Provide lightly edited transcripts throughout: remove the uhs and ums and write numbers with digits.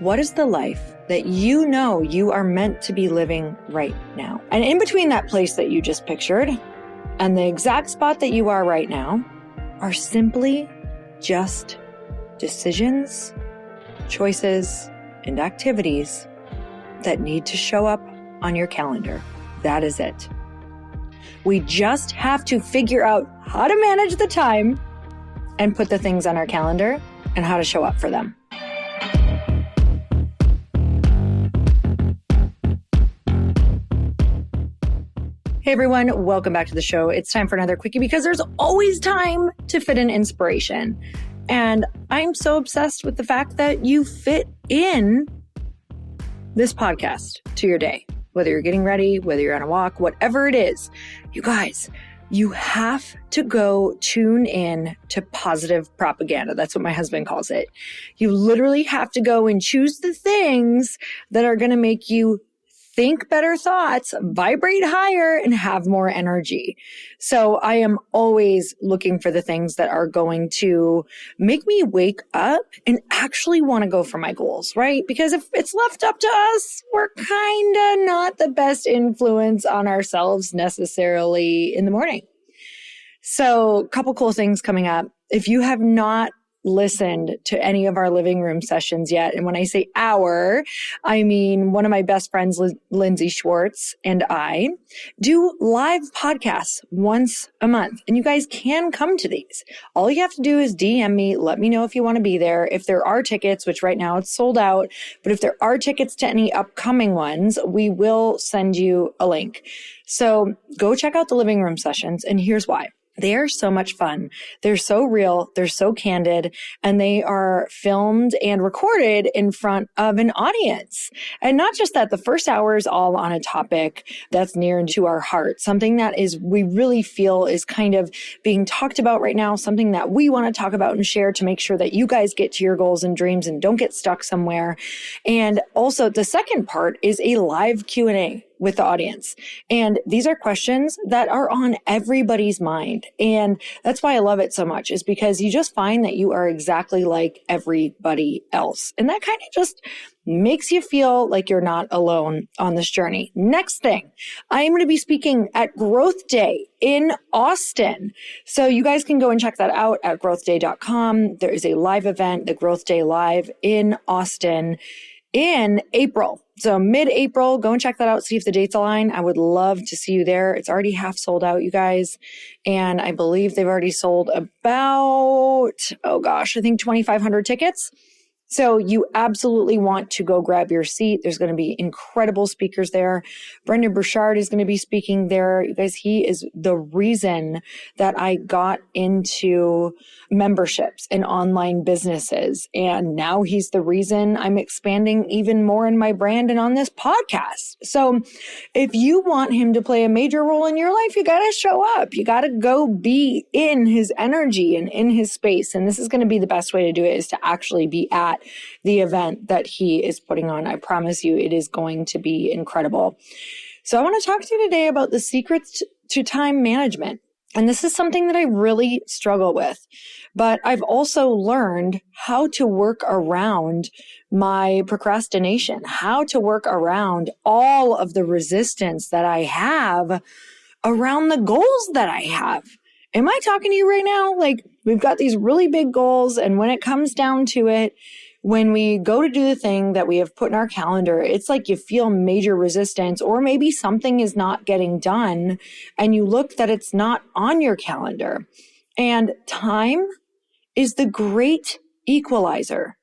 What is the life that you know you are meant to be living right now? And in between that place that you just pictured and the exact spot that you are right now are simply just decisions, choices, and activities that need to show up on your calendar. That is it. We just have to figure out how to manage the time and put the things on our calendar and how to show up for them. Hey everyone, welcome back to the show. It's time for another quickie because there's always time to fit in inspiration. And I'm so obsessed with the fact that you fit in this podcast to your day, whether you're getting ready, whether you're on a walk, whatever it is. You guys, you have to go tune in to positive propaganda. That's what my husband calls it. You literally have to go and choose the things that are going to make you think better thoughts, vibrate higher, and have more energy. So I am always looking for the things that are going to make me wake up and actually want to go for my goals, right? Because if it's left up to us, we're kind of not the best influence on ourselves necessarily in the morning. So a couple cool things coming up. If you have not listened to any of our living room sessions yet. And when I say our, I mean one of my best friends, Lindsay Schwartz, and I do live podcasts once a month. And you guys can come to these. All you have to do is DM me. Let me know if you want to be there. If there are tickets, which right now it's sold out, but if there are tickets to any upcoming ones, we will send you a link. So go check out the living room sessions. And here's why. They are so much fun. They're so real. They're so candid, and they are filmed and recorded in front of an audience. And not just that, the first hour is all on a topic that's near and to our heart, something that we really feel is kind of being talked about right now, something that we want to talk about and share to make sure that you guys get to your goals and dreams and don't get stuck somewhere. And also the second part is a live Q&A with the audience. And these are questions that are on everybody's mind. And that's why I love it so much, is because you just find that you are exactly like everybody else. And that kind of just makes you feel like you're not alone on this journey. Next thing, I am going to be speaking at Growth Day in Austin. So you guys can go and check that out at growthday.com. There is a live event, the Growth Day Live in Austin in April. So mid-April, go and check that out. See if the dates align. I would love to see you there. It's already half sold out, you guys. And I believe they've already sold about, I think 2,500 tickets. So you absolutely want to go grab your seat. There's going to be incredible speakers there. Brendan Burchard is going to be speaking there. You guys, he is the reason that I got into memberships and online businesses. And now he's the reason I'm expanding even more in my brand and on this podcast. So if you want him to play a major role in your life, you got to show up. You got to go be in his energy and in his space. And this is going to be the best way to do it, is to actually be at the event that he is putting on. I promise you, it is going to be incredible. So I want to talk to you today about the secrets to time management. And this is something that I really struggle with, but I've also learned how to work around my procrastination, how to work around all of the resistance that I have around the goals that I have. Am I talking to you right now? Like, we've got these really big goals, and when it comes down to it, when we go to do the thing that we have put in our calendar, it's like you feel major resistance, or maybe something is not getting done and you look that it's not on your calendar. And time is the great equalizer.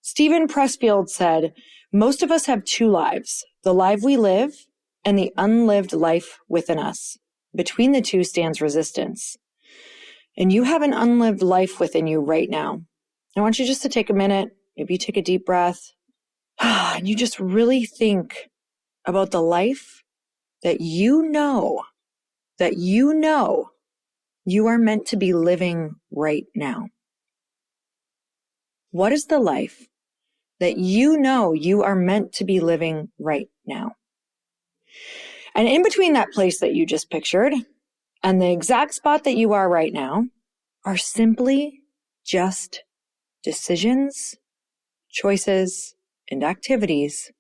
Stephen Pressfield said, most of us have two lives, the life we live and the unlived life within us. Between the two stands resistance. And you have an unlived life within you right now. I want you just to take a minute. Maybe you take a deep breath and you just really think about the life that you know you are meant to be living right now. What is the life that you know you are meant to be living right now? And in between that place that you just pictured and the exact spot that you are right now are simply just decisions, choices, and activities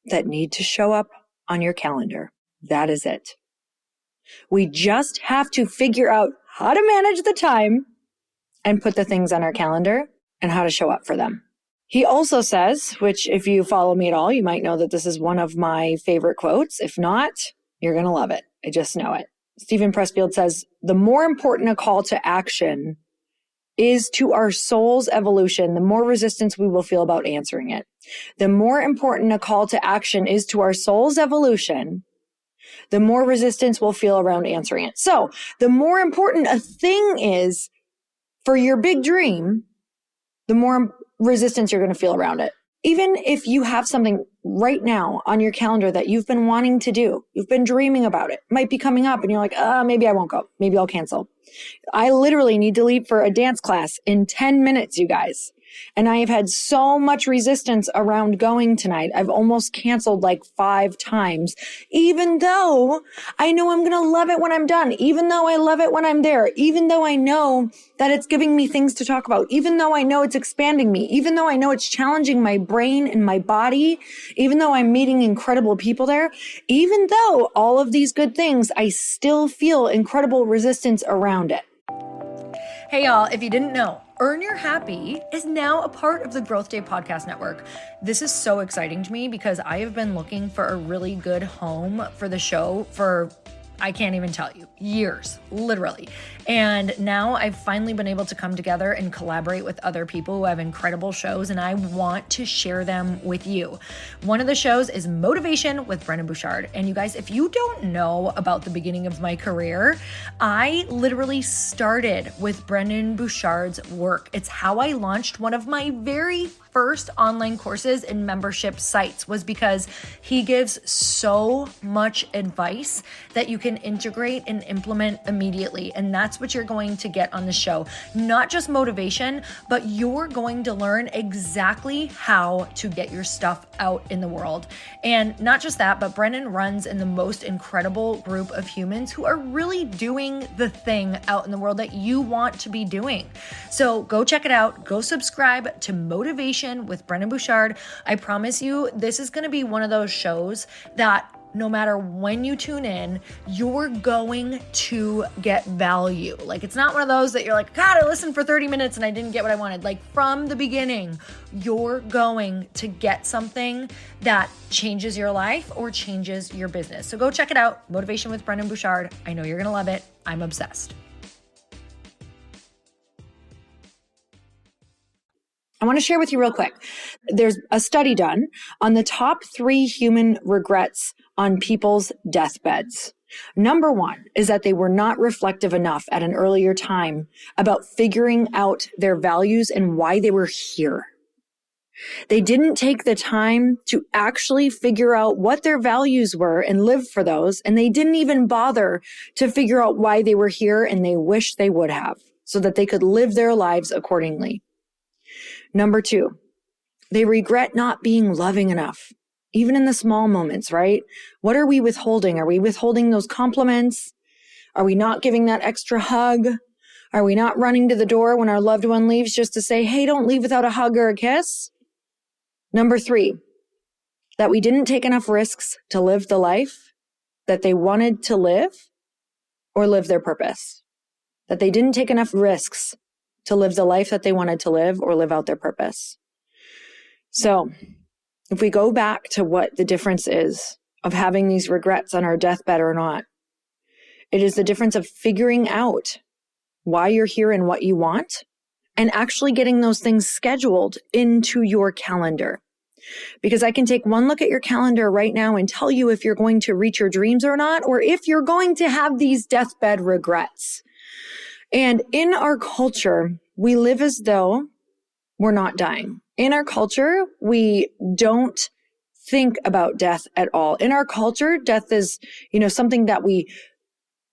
that need to show up on your calendar. That is it. We just have to figure out how to manage the time and put the things on our calendar and how to show up for them. He also says, which if you follow me at all, you might know that this is one of my favorite quotes. If not, you're going to love it. I just know it. Stephen Pressfield says, the more important a call to action is to our soul's evolution, the more resistance we will feel about answering it. The more important a call to action is to our soul's evolution, the more resistance we'll feel around answering it. So the more important a thing is for your big dream, the more resistance you're going to feel around it. Even if you have something right now on your calendar that you've been wanting to do, you've been dreaming about it, might be coming up and you're like, maybe I won't go. Maybe I'll cancel. I literally need to leave for a dance class in 10 minutes, you guys. And I have had so much resistance around going tonight. I've almost canceled like 5 times, even though I know I'm going to love it when I'm done, even though I love it when I'm there, even though I know that it's giving me things to talk about, even though I know it's expanding me, even though I know it's challenging my brain and my body, even though I'm meeting incredible people there, even though all of these good things, I still feel incredible resistance around it. Hey y'all, if you didn't know, Earn Your Happy is now a part of the Growth Day Podcast Network. This is so exciting to me because I have been looking for a really good home for the show for, I can't even tell you, years, literally. And now I've finally been able to come together and collaborate with other people who have incredible shows, and I want to share them with you. One of the shows is Motivation with Brendon Burchard. And you guys, if you don't know about the beginning of my career, I literally started with Brendon Burchard's work. It's how I launched one of my very first online courses and membership sites, was because he gives so much advice that you can integrate and implement immediately. And that's what you're going to get on the show. Not just motivation, but you're going to learn exactly how to get your stuff out in the world. And not just that, but Brendon runs in the most incredible group of humans who are really doing the thing out in the world that you want to be doing. So go check it out. Go subscribe to Motivation with Brendon Burchard. I promise you, this is going to be one of those shows that no matter when you tune in, you're going to get value. Like, it's not one of those that you're like, God, I listened for 30 minutes and I didn't get what I wanted. Like, from the beginning, you're going to get something that changes your life or changes your business. So go check it out. Motivation with Brendon Burchard. I know you're going to love it. I'm obsessed. I want to share with you real quick. There's a study done on the top 3 human regrets on people's deathbeds. Number 1 is that they were not reflective enough at an earlier time about figuring out their values and why they were here. They didn't take the time to actually figure out what their values were and live for those. And they didn't even bother to figure out why they were here, and they wish they would have, so that they could live their lives accordingly. Number 2, they regret not being loving enough, even in the small moments, right? What are we withholding? Are we withholding those compliments? Are we not giving that extra hug? Are we not running to the door when our loved one leaves just to say, hey, don't leave without a hug or a kiss? Number 3, that we didn't take enough risks to live the life that they wanted to live or live their purpose. That they didn't take enough risks to live the life that they wanted to live or live out their purpose. So if we go back to what the difference is of having these regrets on our deathbed or not, it is the difference of figuring out why you're here and what you want, and actually getting those things scheduled into your calendar. Because I can take one look at your calendar right now and tell you if you're going to reach your dreams or not, or if you're going to have these deathbed regrets. And in our culture, we live as though we're not dying. In our culture, we don't think about death at all. In our culture, death is, something that we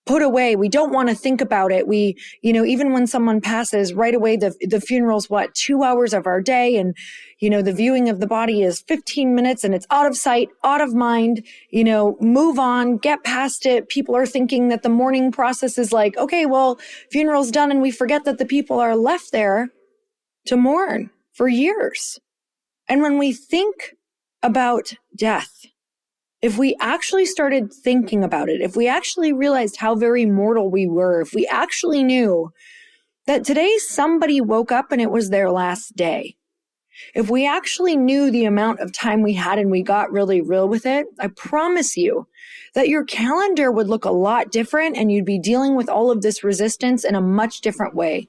put away. We don't want to think about it. We, even when someone passes right away, the funeral's 2 hours of our day. And, the viewing of the body is 15 minutes and it's out of sight, out of mind, move on, get past it. People are thinking that the mourning process is like, okay, well, funeral's done. And we forget that the people are left there to mourn for years. And when we think about death, if we actually started thinking about it, if we actually realized how very mortal we were, if we actually knew that today somebody woke up and it was their last day, if we actually knew the amount of time we had and we got really real with it, I promise you that your calendar would look a lot different and you'd be dealing with all of this resistance in a much different way.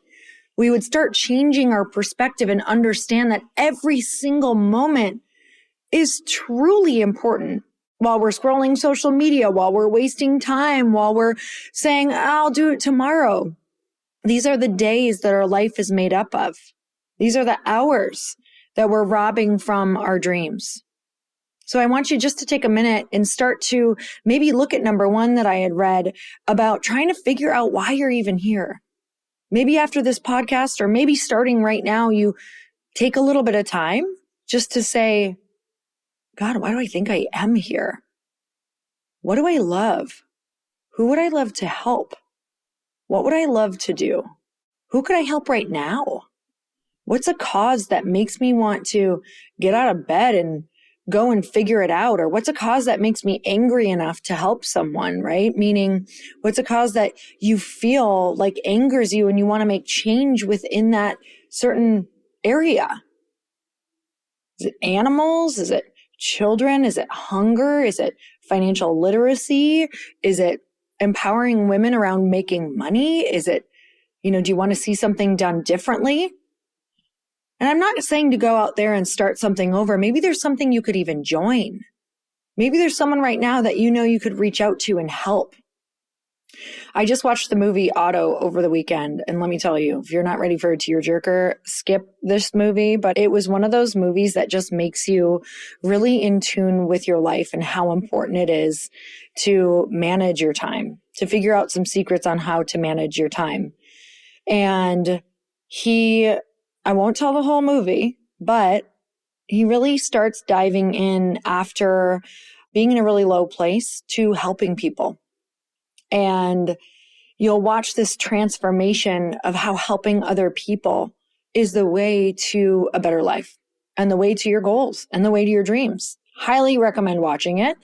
We would start changing our perspective and understand that every single moment is truly important. While we're scrolling social media, while we're wasting time, while we're saying, I'll do it tomorrow. These are the days that our life is made up of. These are the hours that we're robbing from our dreams. So I want you just to take a minute and start to maybe look at number one that I had read about trying to figure out why you're even here. Maybe after this podcast, or maybe starting right now, you take a little bit of time just to say, God, why do I think I am here? What do I love? Who would I love to help? What would I love to do? Who could I help right now? What's a cause that makes me want to get out of bed and go and figure it out? Or what's a cause that makes me angry enough to help someone, right? Meaning, what's a cause that you feel like angers you and you want to make change within that certain area? Is it animals? Is it children? Is it hunger? Is it financial literacy? Is it empowering women around making money? Is it, do you want to see something done differently? And I'm not saying to go out there and start something over. Maybe there's something you could even join. Maybe there's someone right now that you could reach out to and help. I just watched the movie Otto over the weekend, and let me tell you, if you're not ready for a tearjerker, skip this movie. But it was one of those movies that just makes you really in tune with your life and how important it is to manage your time, to figure out some secrets on how to manage your time. And I won't tell the whole movie, but he really starts diving in after being in a really low place to helping people. And you'll watch this transformation of how helping other people is the way to a better life and the way to your goals and the way to your dreams. Highly recommend watching it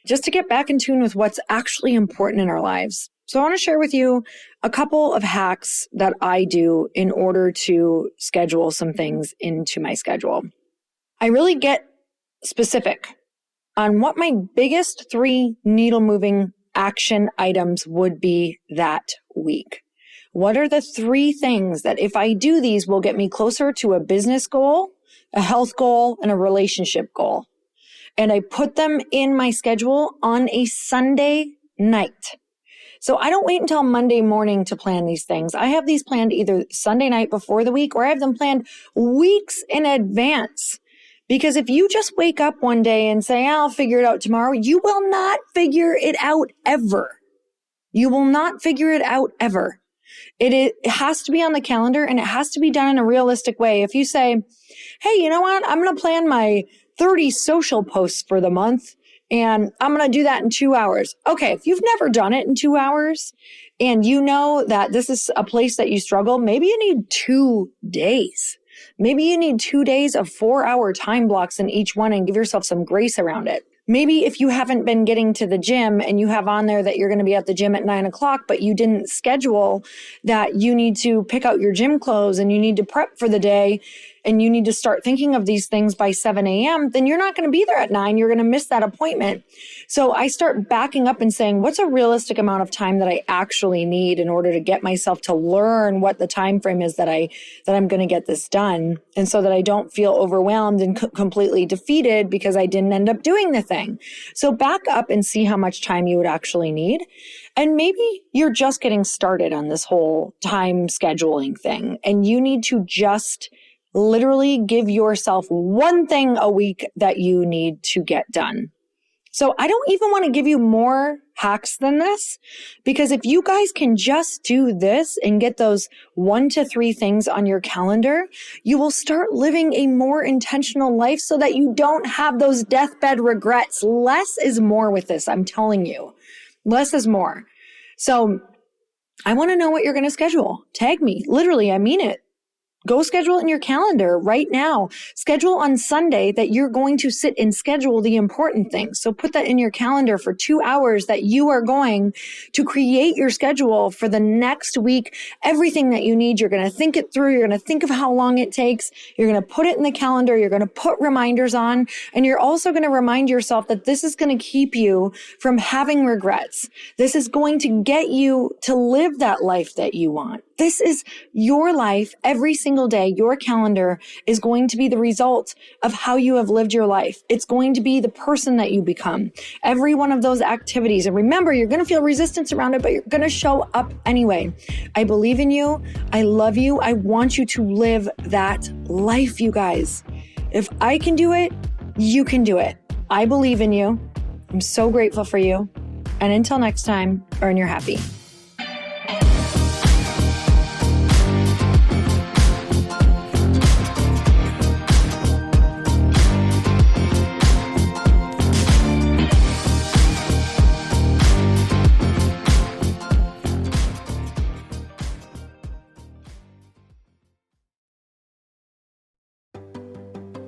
just to get back in tune with what's actually important in our lives. So I want to share with you a couple of hacks that I do in order to schedule some things into my schedule. I really get specific on what my biggest 3 needle-moving action items would be that week. What are the 3 things that if I do these will get me closer to a business goal, a health goal, and a relationship goal? And I put them in my schedule on a Sunday night. So I don't wait until Monday morning to plan these things. I have these planned either Sunday night before the week, or I have them planned weeks in advance. Because if you just wake up one day and say, I'll figure it out tomorrow, you will not figure it out ever. You will not figure it out ever. It has to be on the calendar, and it has to be done in a realistic way. If you say, hey, you know what? I'm going to plan my 30 social posts for the month, and I'm going to do that in 2 hours. Okay, if you've never done it in 2 hours and you know that this is a place that you struggle, maybe you need 2 days. Maybe you need 2 days of 4-hour time blocks in each one and give yourself some grace around it. Maybe if you haven't been getting to the gym and you have on there that you're going to be at the gym at 9 o'clock, but you didn't schedule that you need to pick out your gym clothes and you need to prep for the day and you need to start thinking of these things by 7 a.m., then you're not going to be there at 9. You're going to miss that appointment. So I start backing up and saying, what's a realistic amount of time that I actually need in order to get myself to learn what the time frame is that I'm going to get this done, and so that I don't feel overwhelmed and completely defeated because I didn't end up doing the thing. So back up and see how much time you would actually need. And maybe you're just getting started on this whole time scheduling thing, and you need to just literally give yourself one thing a week that you need to get done. So I don't even want to give you more hacks than this, because if you guys can just do this and get those 1 to 3 things on your calendar, you will start living a more intentional life so that you don't have those deathbed regrets. Less is more with this. I'm telling you, less is more. So I want to know what you're going to schedule. Tag me. Literally, I mean it. Go schedule it in your calendar right now. Schedule on Sunday that you're going to sit and schedule the important things. So put that in your calendar for 2 hours that you are going to create your schedule for the next week. Everything that you need, you're going to think it through. You're going to think of how long it takes. You're going to put it in the calendar. You're going to put reminders on. And you're also going to remind yourself that this is going to keep you from having regrets. This is going to get you to live that life that you want. This is your life every single day. Your calendar is going to be the result of how you have lived your life. It's going to be the person that you become. Every one of those activities. And remember, you're going to feel resistance around it, but you're going to show up anyway. I believe in you. I love you. I want you to live that life, you guys. If I can do it, you can do it. I believe in you. I'm so grateful for you. And until next time, earn your happy.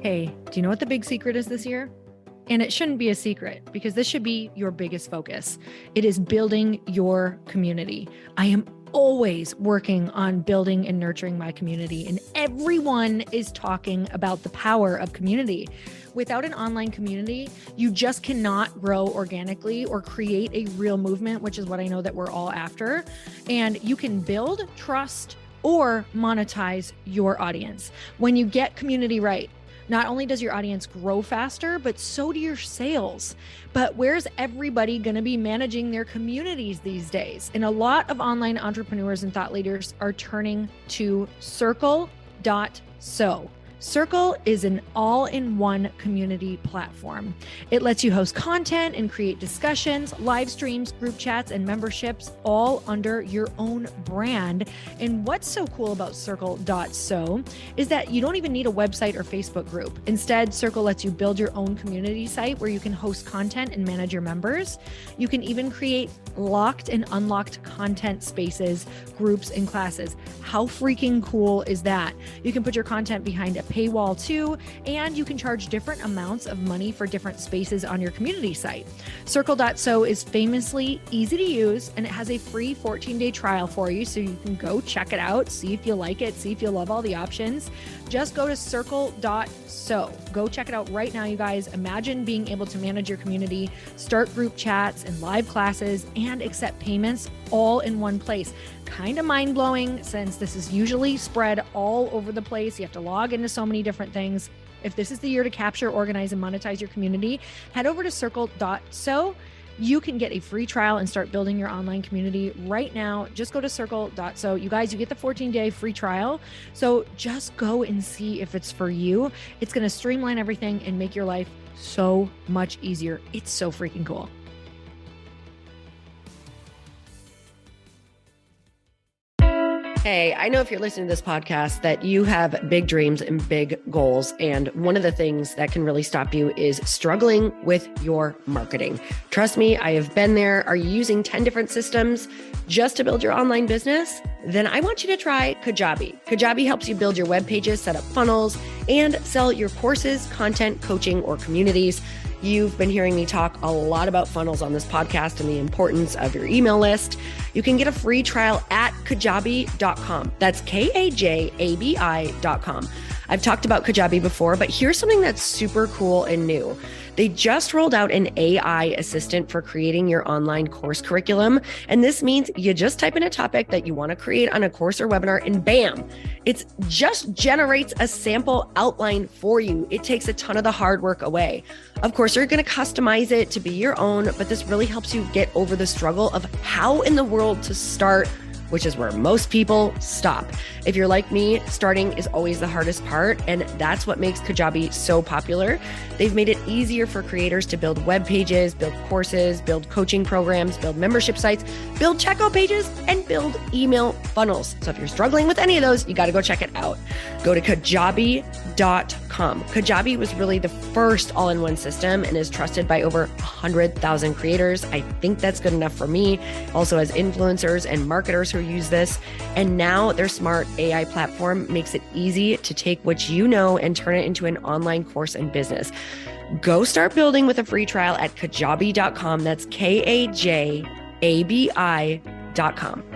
Hey, do you know what the big secret is this year? And it shouldn't be a secret because this should be your biggest focus. It is building your community. I am always working on building and nurturing my community, and everyone is talking about the power of community. Without an online community, you just cannot grow organically or create a real movement, which is what I know that we're all after. And you can build trust or monetize your audience. When you get community right, not only does your audience grow faster, but so do your sales. But where's everybody going to be managing their communities these days? And a lot of online entrepreneurs and thought leaders are turning to Circle.so. Circle is an all-in-one community platform. It lets you host content and create discussions, live streams, group chats, and memberships all under your own brand. And what's so cool about Circle.so is that you don't even need a website or Facebook group. Instead, Circle lets you build your own community site where you can host content and manage your members. You can even create locked and unlocked content spaces, groups, and classes. How freaking cool is that? You can put your content behind a paywall too, and you can charge different amounts of money for different spaces on your community site. Circle.so is famously easy to use, and it has a free 14-day trial for you, so you can go check it out, see if you like it, see if you love all the options. Just go to Circle.so. Go check it out right now, you guys. Imagine being able to manage your community, start group chats and live classes, and accept payments all in one place. Kind of mind-blowing since this is usually spread all over the place. You have to log into so many different things. If this is the year to capture, organize, and monetize your community, head over to Circle.so. You can get a free trial and start building your online community right now. Just go to Circle.so. You guys, you get the 14-day free trial. So just go and see if it's for you. It's going to streamline everything and make your life so much easier. It's so freaking cool. Hey, I know if you're listening to this podcast that you have big dreams and big goals. And one of the things that can really stop you is struggling with your marketing. Trust me, I have been there. Are you using 10 different systems just to build your online business? Then I want you to try Kajabi. Kajabi helps you build your web pages, set up funnels, and sell your courses, content, coaching, or communities. You've been hearing me talk a lot about funnels on this podcast and the importance of your email list. You can get a free trial at kajabi.com. That's Kajabi.com. I've talked about Kajabi before, but here's something that's super cool and new. They just rolled out an AI assistant for creating your online course curriculum. And this means you just type in a topic that you want to create on a course or webinar, and bam, it just generates a sample outline for you. It takes a ton of the hard work away. Of course, you're going to customize it to be your own, but this really helps you get over the struggle of how in the world to start, which is where most people stop. If you're like me, starting is always the hardest part, and that's what makes Kajabi so popular. They've made it easier for creators to build web pages, build courses, build coaching programs, build membership sites, build checkout pages, and build email funnels. So if you're struggling with any of those, you got to go check it out. Go to Kajabi.com Kajabi was really the first all-in-one system and is trusted by over 100,000 creators. I think that's good enough for me. Also as influencers and marketers who use this. And now their smart AI platform makes it easy to take what you know and turn it into an online course and business. Go start building with a free trial at kajabi.com. That's Kajabi.com.